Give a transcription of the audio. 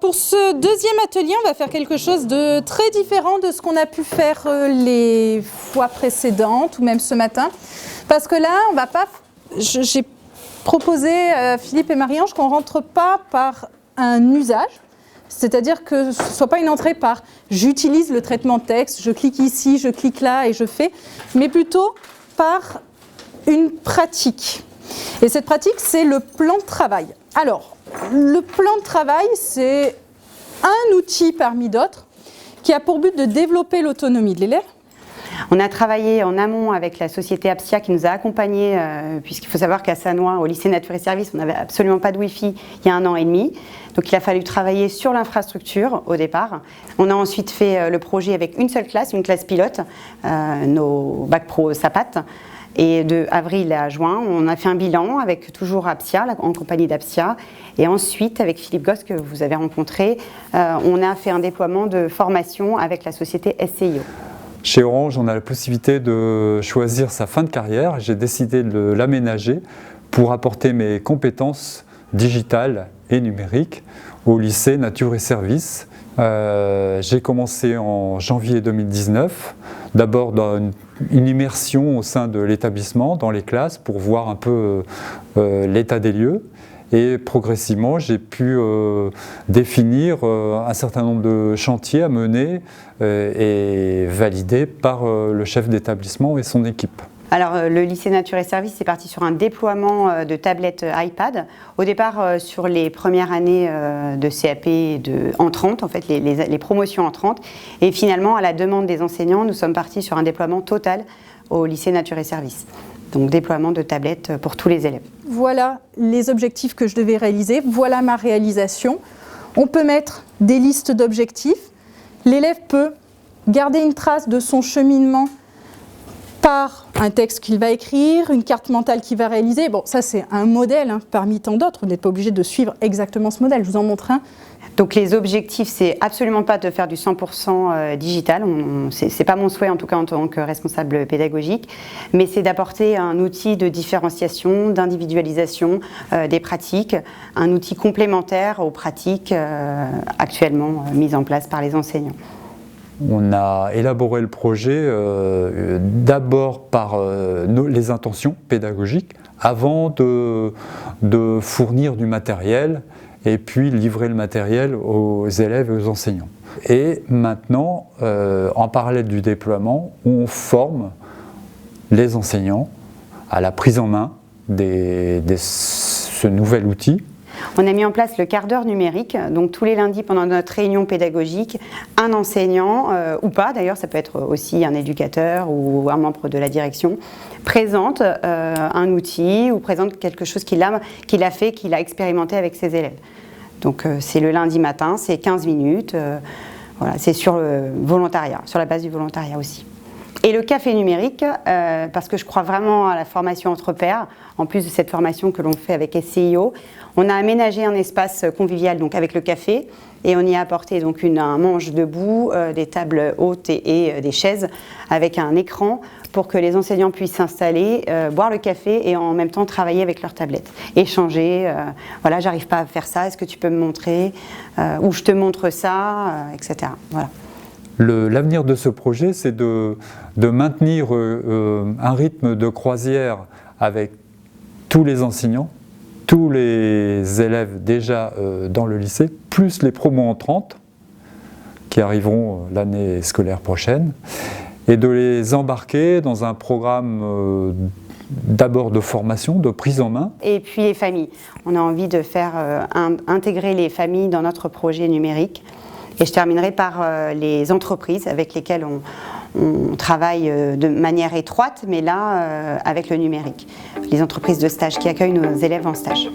Pour ce deuxième atelier, on va faire quelque chose de très différent de ce qu'on a pu faire les fois précédentes ou même ce matin. Parce que là, on va pas. J'ai proposé à Philippe et Marie-Ange qu'on ne rentre pas par un usage. C'est-à-dire que ce ne soit pas une entrée par j'utilise le traitement de texte, je clique ici, je clique là et je fais, mais plutôt par une pratique. Et cette pratique, c'est le plan de travail. Alors, le plan de travail, c'est un outil parmi d'autres qui a pour but de développer l'autonomie de l'élève. On a travaillé en amont avec la société Apsia qui nous a accompagnés, puisqu'il faut savoir qu'à Sannois, au lycée Nature et Services, on n'avait absolument pas de Wi-Fi il y a 1 an et demi. Donc il a fallu travailler sur l'infrastructure au départ. On a ensuite fait le projet avec une seule classe, une classe pilote, nos Bac Pro SAPAT. Et de avril à juin, on a fait un bilan avec toujours Apsia, en compagnie d'Apsia. Et ensuite, avec Philippe Gosse, que vous avez rencontré, on a fait un déploiement de formation avec la société SCIO. Chez Orange, on a la possibilité de choisir sa fin de carrière. J'ai décidé de l'aménager pour apporter mes compétences digitales et numériques au lycée Nature et Services. J'ai commencé en janvier 2019, d'abord dans une immersion au sein de l'établissement, dans les classes, pour voir un peu l'état des lieux. Et progressivement, j'ai pu définir un certain nombre de chantiers à mener et validés par le chef d'établissement et son équipe. Alors, le lycée Nature et Services est parti sur un déploiement de tablettes iPad. Au départ, sur les premières années de CAP en 30, en fait, les promotions en 30. Et finalement, à la demande des enseignants, nous sommes partis sur un déploiement total au lycée Nature et Services. Donc, déploiement de tablettes pour tous les élèves. Voilà les objectifs que je devais réaliser. Voilà ma réalisation. On peut mettre des listes d'objectifs. L'élève peut garder une trace de son cheminement par un texte qu'il va écrire, une carte mentale qu'il va réaliser. Bon, ça c'est un modèle parmi tant d'autres. Vous n'êtes pas obligé de suivre exactement ce modèle. Je vous en montre un. Donc les objectifs, c'est absolument pas de faire du 100% digital. C'est pas mon souhait en tout cas en tant que responsable pédagogique, mais c'est d'apporter un outil de différenciation, d'individualisation des pratiques, un outil complémentaire aux pratiques actuellement mises en place par les enseignants. On a élaboré le projet d'abord par les intentions pédagogiques, avant de fournir du matériel et puis livrer le matériel aux élèves et aux enseignants. Et maintenant, en parallèle du déploiement, on forme les enseignants à la prise en main de ce nouvel outil. On a mis en place le quart d'heure numérique, donc tous les lundis pendant notre réunion pédagogique, un enseignant, ou pas d'ailleurs, ça peut être aussi un éducateur ou un membre de la direction, présente un outil ou présente quelque chose qu'il a fait, qu'il a expérimenté avec ses élèves. Donc c'est le lundi matin, c'est 15 minutes, voilà, c'est sur le volontariat, sur la base du volontariat aussi. Et le café numérique, parce que je crois vraiment à la formation entre pairs, en plus de cette formation que l'on fait avec SCIO, on a aménagé un espace convivial donc avec le café et on y a apporté donc un manche debout, des tables hautes et des chaises avec un écran pour que les enseignants puissent s'installer, boire le café et en même temps travailler avec leur tablette, échanger. Voilà, j'arrive pas à faire ça, est-ce que tu peux me montrer ou je te montre ça, etc. Voilà. L'avenir de ce projet, c'est de maintenir un rythme de croisière avec tous les enseignants, tous les élèves déjà dans le lycée, plus les promos entrantes qui arriveront l'année scolaire prochaine, et de les embarquer dans un programme d'abord de formation, de prise en main. Et puis les familles. On a envie de faire intégrer les familles dans notre projet numérique. Et je terminerai par les entreprises avec lesquelles on travaille de manière étroite, mais là avec le numérique. Les entreprises de stage qui accueillent nos élèves en stage.